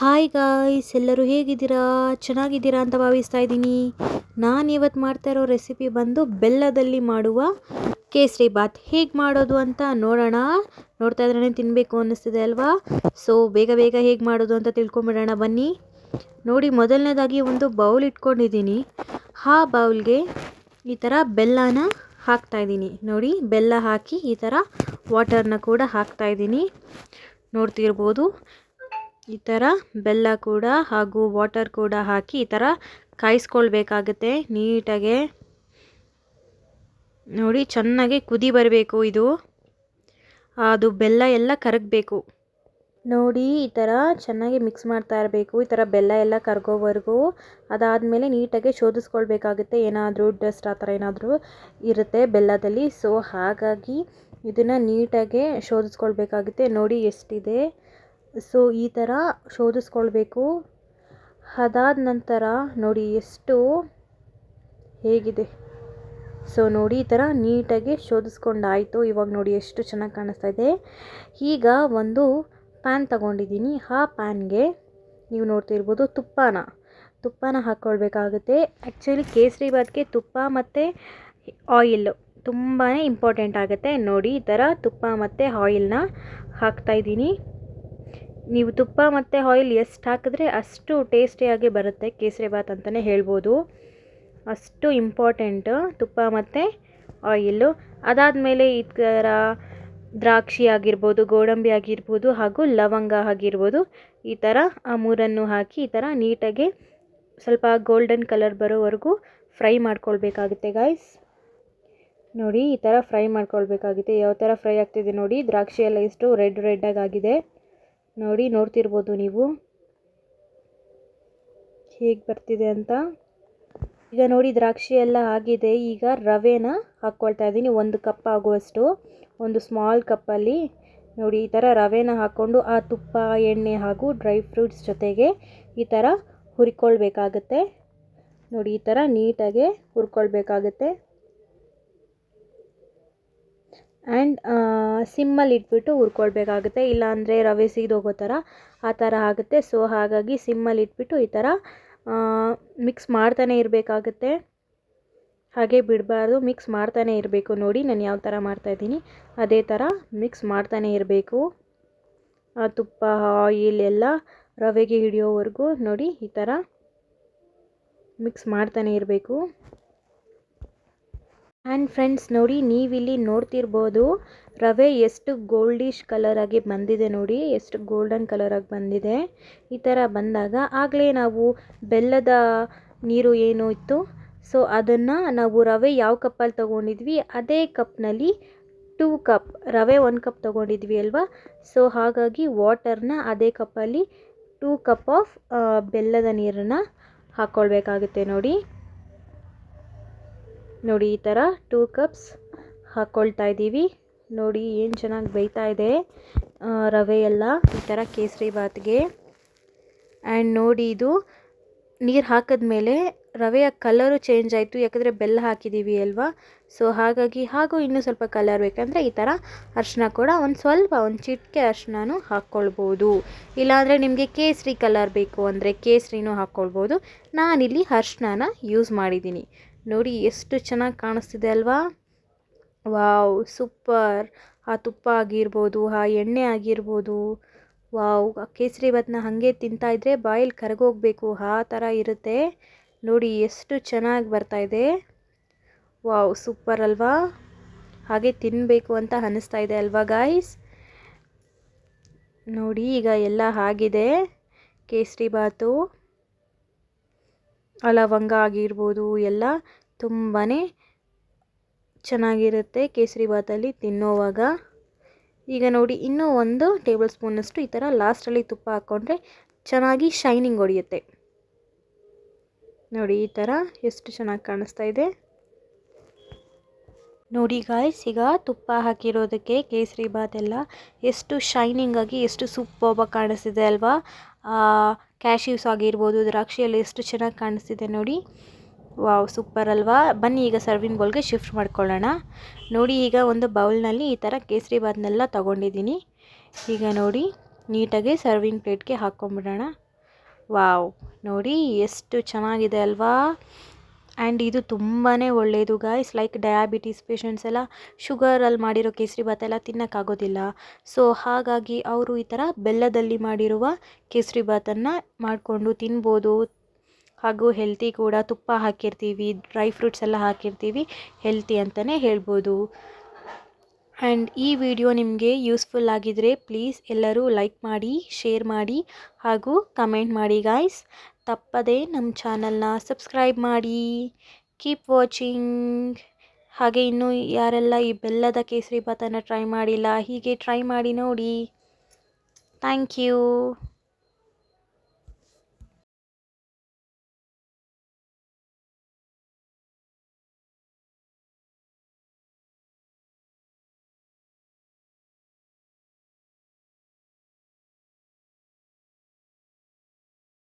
Hi guys, ಎಲ್ಲರೂ ಹೇಗಿದ್ದೀರಾ? ಚೆನ್ನಾಗಿದ್ದೀರಾ ಅಂತ ಭಾವಿಸ್ತಾ ಇದ್ದೀನಿ. ನಾನು ಇವತ್ತು ಮಾಡ್ತಾ ಇರೋ ರೆಸಿಪಿ ಬಂದು ಬೆಲ್ಲದಲ್ಲಿ ಮಾಡುವ ಕೇಸರಿ ಬಾತ್ ಹೇಗೆ ಮಾಡೋದು ಅಂತ ನೋಡೋಣ. ನೋಡ್ತಾ ಇದ್ರೇ ತಿನ್ನಬೇಕು ಅನ್ನಿಸ್ತಿದೆ ಅಲ್ವಾ? ಸೊ ಬೇಗ ಬೇಗ ಹೇಗೆ ಮಾಡೋದು ಅಂತ ತಿಳ್ಕೊಂಬಿಡೋಣ ಬನ್ನಿ. ನೋಡಿ, ಮೊದಲನೇದಾಗಿ ಒಂದು ಬೌಲ್ ಇಟ್ಕೊಂಡಿದ್ದೀನಿ. ಆ ಬೌಲ್ಗೆ ಈ ಥರ ಬೆಲ್ಲನ ಹಾಕ್ತಾಯಿದ್ದೀನಿ. ನೋಡಿ, ಬೆಲ್ಲ ಹಾಕಿ ಈ ಥರ ವಾಟರ್ನ ಕೂಡ ಹಾಕ್ತಾಯಿದ್ದೀನಿ. ನೋಡ್ತಿರ್ಬೋದು, ಈ ಥರ ಬೆಲ್ಲ ಕೂಡ ಹಾಗೂ ವಾಟರ್ ಕೂಡ ಹಾಕಿ ಈ ಥರ ಕಾಯಿಸ್ಕೊಳ್ಬೇಕಾಗುತ್ತೆ ನೀಟಾಗೆ. ನೋಡಿ, ಚೆನ್ನಾಗಿ ಕುದಿ ಬರಬೇಕು. ಅದು ಬೆಲ್ಲ ಎಲ್ಲ ಕರಗಬೇಕು. ನೋಡಿ, ಈ ಥರ ಚೆನ್ನಾಗಿ ಮಿಕ್ಸ್ ಮಾಡ್ತಾ ಇರಬೇಕು. ಈ ಥರ ಬೆಲ್ಲ ಎಲ್ಲ ಕರಗೋವರೆಗೂ. ಅದಾದಮೇಲೆ ನೀಟಾಗಿ ಶೋಧಿಸ್ಕೊಳ್ಬೇಕಾಗುತ್ತೆ. ಏನಾದರೂ ಡಸ್ಟ್ ಆ ಥರ ಏನಾದರೂ ಇರುತ್ತೆ ಬೆಲ್ಲದಲ್ಲಿ. ಸೊ ಹಾಗಾಗಿ ಇದನ್ನು ನೀಟಾಗೆ ಶೋಧಿಸ್ಕೊಳ್ಬೇಕಾಗುತ್ತೆ. ನೋಡಿ ಎಷ್ಟಿದೆ. ಸೊ ಈ ಥರ ಶೋಧಿಸ್ಕೊಳ್ಬೇಕು. ಅದಾದ ನಂತರ ನೋಡಿ ಎಷ್ಟು ಹೇಗಿದೆ. ಸೊ ನೋಡಿ, ಈ ಥರ ನೀಟಾಗಿ ಶೋಧಿಸ್ಕೊಂಡಾಯಿತು. ಇವಾಗ ನೋಡಿ ಎಷ್ಟು ಚೆನ್ನಾಗಿ ಕಾಣಿಸ್ತಾ ಇದೆ. ಈಗ ಒಂದು ಪ್ಯಾನ್ ತಗೊಂಡಿದ್ದೀನಿ. ಆ ಪ್ಯಾನ್ಗೆ ನೀವು ನೋಡ್ತಿರ್ಬೋದು ತುಪ್ಪನ ಹಾಕ್ಕೊಳ್ಬೇಕಾಗುತ್ತೆ. ಆ್ಯಕ್ಚುಲಿ ಕೇಸರಿ ಬಾತ್ಗೆ ತುಪ್ಪ ಮತ್ತು ಆಯಿಲ್ ತುಂಬಾ ಇಂಪಾರ್ಟೆಂಟ್ ಆಗುತ್ತೆ. ನೋಡಿ, ಈ ಥರ ತುಪ್ಪ ಮತ್ತು ಆಯಿಲ್ನ ಹಾಕ್ತಾಯಿದ್ದೀನಿ. ನೀವು ತುಪ್ಪ ಮತ್ತು ಆಯಿಲ್ ಎಷ್ಟು ಹಾಕಿದ್ರೆ ಅಷ್ಟು ಟೇಸ್ಟಿಯಾಗಿ ಬರುತ್ತೆ ಕೇಸರಿ ಬಾತ್ ಅಂತಲೇ ಹೇಳ್ಬೋದು. ಅಷ್ಟು ಇಂಪಾರ್ಟೆಂಟು ತುಪ್ಪ ಮತ್ತು ಆಯಿಲ್ಲು. ಅದಾದಮೇಲೆ ಈ ಥರ ದ್ರಾಕ್ಷಿ ಆಗಿರ್ಬೋದು, ಗೋಡಂಬಿ ಆಗಿರ್ಬೋದು ಹಾಗೂ ಲವಂಗ ಆಗಿರ್ಬೋದು, ಈ ಥರ ಆ ಮೂರನ್ನು ಹಾಕಿ ಈ ಥರ ನೀಟಾಗಿ ಸ್ವಲ್ಪ ಗೋಲ್ಡನ್ ಕಲರ್ ಬರೋವರೆಗೂ ಫ್ರೈ ಮಾಡ್ಕೊಳ್ಬೇಕಾಗುತ್ತೆ ಗಾಯ್ಸ್. ನೋಡಿ, ಈ ಥರ ಫ್ರೈ ಮಾಡ್ಕೊಳ್ಬೇಕಾಗುತ್ತೆ. ಯಾವ ಥರ ಫ್ರೈ ಆಗ್ತಿದೆ ನೋಡಿ. ದ್ರಾಕ್ಷಿ ಎಲ್ಲ ಎಷ್ಟು ರೆಡ್ ಆಗಿದೆ ನೋಡಿ. ನೋಡ್ತಿರ್ಬೋದು ನೀವು ಹೇಗೆ ಬರ್ತಿದೆ ಅಂತ. ಈಗ ನೋಡಿ, ದ್ರಾಕ್ಷಿ ಎಲ್ಲ ಆಗಿದೆ. ಈಗ ರವೆನ ಹಾಕ್ಕೊಳ್ತಾ ಇದ್ದೀನಿ. 1 ಕಪ್ ಆಗುವಷ್ಟು, ಒಂದು ಸ್ಮಾಲ್ ಕಪ್ಪಲ್ಲಿ ನೋಡಿ ಈ ಥರ ರವೆನ ಹಾಕ್ಕೊಂಡು ಆ ತುಪ್ಪ, ಎಣ್ಣೆ ಹಾಗೂ ಡ್ರೈ ಫ್ರೂಟ್ಸ್ ಜೊತೆಗೆ ಈ ಥರ ಹುರ್ಕೊಳ್ಬೇಕಾಗುತ್ತೆ. ನೋಡಿ, ಈ ಥರ ನೀಟಾಗೆ ಹುರ್ಕೊಳ್ಬೇಕಾಗುತ್ತೆ. ಆ್ಯಂಡ್ ಸಿಮ್ಮಲ್ಲಿ ಇಟ್ಬಿಟ್ಟು ಹುರ್ಕೊಳ್ಬೇಕಾಗುತ್ತೆ. ಇಲ್ಲಾಂದರೆ ರವೆ ಸೀದೋಗೋ ಆ ಥರ ಆಗುತ್ತೆ. ಸೊ ಹಾಗಾಗಿ ಸಿಮ್ಮಲ್ಲಿ ಇಟ್ಬಿಟ್ಟು ಈ ಥರ ಮಿಕ್ಸ್ ಮಾಡ್ತಾನೆ ಇರಬೇಕಾಗುತ್ತೆ. ಹಾಗೆ ಬಿಡಬಾರ್ದು, ಮಿಕ್ಸ್ ಮಾಡ್ತಾನೆ ಇರಬೇಕು. ನೋಡಿ, ನಾನು ಯಾವ ಥರ ಮಾಡ್ತಾಯಿದ್ದೀನಿ ಅದೇ ಥರ ಮಿಕ್ಸ್ ಮಾಡ್ತಾನೆ ಇರಬೇಕು. ಆ ತುಪ್ಪ, ಆಯಿಲ್ ಎಲ್ಲ ರವೆಗೆ ಹಿಡಿಯೋವರೆಗೂ ನೋಡಿ ಈ ಥರ ಮಿಕ್ಸ್ ಮಾಡ್ತಾನೆ ಇರಬೇಕು. ಆ್ಯಂಡ್ ಫ್ರೆಂಡ್ಸ್, ನೋಡಿ, ನೀವಿಲ್ಲಿ ನೋಡ್ತಿರ್ಬೋದು ರವೆ ಎಷ್ಟು ಗೋಲ್ಡಿಶ್ ಕಲರಾಗಿ ಬಂದಿದೆ. ನೋಡಿ, ಎಷ್ಟು ಗೋಲ್ಡನ್ ಕಲರಾಗಿ ಬಂದಿದೆ. ಈ ಥರ ಬಂದಾಗ ಆಗಲೇ ನಾವು ಬೆಲ್ಲದ ನೀರು ಏನು ಇತ್ತು, ಸೊ ಅದನ್ನು ನಾವು ರವೆ ಯಾವ ಕಪ್ಪಲ್ಲಿ ತೊಗೊಂಡಿದ್ವಿ ಅದೇ ಕಪ್ನಲ್ಲಿ 2 ಕಪ್ ರವೆ 1 ಕಪ್ ತೊಗೊಂಡಿದ್ವಿ ಅಲ್ವಾ. ಸೊ ಹಾಗಾಗಿ ವಾಟರ್ನ ಅದೇ ಕಪ್ಪಲ್ಲಿ 2 ಕಪ್ ಆಫ್ ಬೆಲ್ಲದ ನೀರನ್ನು ಹಾಕ್ಕೊಳ್ಬೇಕಾಗುತ್ತೆ. ನೋಡಿ, ಈ ಥರ 2 ಕಪ್ಸ್ ಹಾಕ್ಕೊಳ್ತಾ ಇದ್ದೀವಿ. ನೋಡಿ, ಏನು ಚೆನ್ನಾಗಿ ಬೇಯ್ತಾ ಇದೆ ರವೆ ಎಲ್ಲ ಈ ಥರ ಕೇಸರಿ ಬಾತ್ಗೆ. ಆ್ಯಂಡ್ ನೋಡಿ, ಇದು ನೀರು ಹಾಕಿದ್ಮೇಲೆ ರವೆಯ ಕಲರು ಚೇಂಜ್ ಆಯಿತು. ಯಾಕಂದರೆ ಬೆಲ್ಲ ಹಾಕಿದ್ದೀವಿ ಅಲ್ವಾ. ಸೊ ಹಾಗಾಗಿ ಹಾಗೂ ಇನ್ನೂ ಸ್ವಲ್ಪ ಕಲರ್ ಬೇಕಂದರೆ ಈ ಥರ ಅರಿಶಿನ ಕೂಡ ಒಂದು ಚಿಟಿಕೆ ಅರಿಶಿನೂ ಹಾಕ್ಕೊಳ್ಬೋದು. ಇಲ್ಲಾಂದರೆ ನಿಮಗೆ ಕೇಸರಿ ಕಲರ್ ಬೇಕು ಅಂದರೆ ಕೇಸರಿನೂ ಹಾಕ್ಕೊಳ್ಬೋದು. ನಾನಿಲ್ಲಿ ಅರಿಶಿನ ಯೂಸ್ ಮಾಡಿದ್ದೀನಿ. ನೋಡಿ, ಎಷ್ಟು ಚೆನ್ನಾಗಿ ಕಾಣಿಸ್ತಿದೆ ಅಲ್ವಾ. Wow, super. ಆ ತುಪ್ಪ ಆಗಿರ್ಬೋದು, ಆ ಎಣ್ಣೆ ಆಗಿರ್ಬೋದು, ವಾವ್. ಕೇಸರಿ ಬಾತನ್ನ ಹಾಗೆ ತಿಂತಾಯಿದ್ರೆ ಬಾಯಲ್ಲಿ ಕರಗೋಗಬೇಕು ಆ ಥರ ಇರುತ್ತೆ. ನೋಡಿ, ಎಷ್ಟು ಚೆನ್ನಾಗಿ ಬರ್ತಾಯಿದೆ. ವಾವ್, ಸೂಪರ್ ಅಲ್ವಾ. ಹಾಗೆ ತಿನ್ನಬೇಕು ಅಂತ ಅನ್ನಿಸ್ತಾ ಇದೆ ಅಲ್ವಾ ಗಾಯ್ಸ್. ನೋಡಿ, ಈಗ ಎಲ್ಲ ಆಗಿದೆ ಕೇಸರಿ ಬಾತು. ಲವಂಗ ಆಗಿರ್ಬೋದು ಎಲ್ಲ ತುಂಬಾ ಚೆನ್ನಾಗಿರುತ್ತೆ ಕೇಸರಿ ಬಾತಲ್ಲಿ ತಿನ್ನೋವಾಗ. ಈಗ ನೋಡಿ, ಇನ್ನೂ 1 ಟೇಬಲ್ ಸ್ಪೂನಷ್ಟು ಈ ಥರ ಲಾಸ್ಟಲ್ಲಿ ತುಪ್ಪ ಹಾಕ್ಕೊಂಡ್ರೆ ಚೆನ್ನಾಗಿ ಶೈನಿಂಗ್ ಹೊಡೆಯುತ್ತೆ. ನೋಡಿ, ಈ ಥರ ಎಷ್ಟು ಚೆನ್ನಾಗಿ ಕಾಣಿಸ್ತಾ ಇದೆ ನೋಡಿ ಗಾಯ್ಸ್. ಈಗ ತುಪ್ಪ ಹಾಕಿರೋದಕ್ಕೆ ಕೇಸರಿ ಬಾತ್ ಎಲ್ಲ ಎಷ್ಟು ಶೈನಿಂಗ್ ಆಗಿ ಎಷ್ಟು ಸೂಪರ್ಬಾಗಿ ಕಾಣಿಸ್ತಿದೆ ಅಲ್ವಾ. ಕ್ಯಾಶ್ಯೂಸ್ ಆಗಿರ್ಬೋದು, ದ್ರಾಕ್ಷಿಯಲ್ಲಿ ಎಷ್ಟು ಚೆನ್ನಾಗಿ ಕಾಣಿಸ್ತಿದೆ ನೋಡಿ. ವಾವ್, ಸೂಪರ್ ಅಲ್ವಾ. ಬನ್ನಿ ಈಗ ಸರ್ವಿಂಗ್ ಬೌಲ್ಗೆ ಶಿಫ್ಟ್ ಮಾಡ್ಕೊಳ್ಳೋಣ. ನೋಡಿ, ಈಗ ಒಂದು ಬೌಲ್ನಲ್ಲಿ ಈ ಥರ ಕೇಸರಿ ಬಾತ್ನೆಲ್ಲ ತೊಗೊಂಡಿದ್ದೀನಿ. ಈಗ ನೋಡಿ, ನೀಟಾಗಿ ಸರ್ವಿಂಗ್ ಪ್ಲೇಟ್ಗೆ ಹಾಕ್ಕೊಂಬಿಡೋಣ. ವಾವ್, ನೋಡಿ ಎಷ್ಟು ಚೆನ್ನಾಗಿದೆ ಅಲ್ವಾ. ಆ್ಯಂಡ್ ಇದು ತುಂಬಾ ಒಳ್ಳೆಯದು ಗಾಯ್ಸ್. ಲೈಕ್ ಡಯಾಬಿಟೀಸ್ ಪೇಷಂಟ್ಸ್ ಎಲ್ಲ ಶುಗರಲ್ಲಿ ಮಾಡಿರೋ ಕೇಸರಿಬಾತ್ ಎಲ್ಲ ತಿನ್ನೋಕ್ಕಾಗೋದಿಲ್ಲ. ಸೊ ಹಾಗಾಗಿ ಅವರು ಈ ಥರ ಬೆಲ್ಲದಲ್ಲಿ ಮಾಡಿರುವ ಕೇಸರಿಬಾತನ್ನು ಮಾಡಿಕೊಂಡು ತಿನ್ಬೋದು. ಹಾಗೂ ಹೆಲ್ತಿ ಕೂಡ, ತುಪ್ಪ ಹಾಕಿರ್ತೀವಿ, ಡ್ರೈ ಫ್ರೂಟ್ಸ್ ಎಲ್ಲ ಹಾಕಿರ್ತೀವಿ, ಹೆಲ್ತಿ ಅಂತಲೇ ಹೇಳ್ಬೋದು. ಆ್ಯಂಡ್ ಈ ವಿಡಿಯೋ ನಿಮಗೆ ಯೂಸ್ಫುಲ್ ಆಗಿದ್ದರೆ ಪ್ಲೀಸ್ ಎಲ್ಲರೂ ಲೈಕ್ ಮಾಡಿ, ಶೇರ್ ಮಾಡಿ ಹಾಗೂ ಕಮೆಂಟ್ ಮಾಡಿ ಗಾಯ್ಸ್. ತಪ್ಪದೇ ನಮ್ಮ ಚಾನಲ್ನ ಸಬ್ಸ್ಕ್ರೈಬ್ ಮಾಡಿ. Keep watching. ಹಾಗೆ ಇನ್ನೂ ಯಾರೆಲ್ಲ ಈ ಬೆಲ್ಲದ ಕೇಸರಿಬಾತನ್ನು ಟ್ರೈ ಮಾಡಿಲ್ಲ, ಹೀಗೆ ಟ್ರೈ ಮಾಡಿ ನೋಡಿ. Thank you.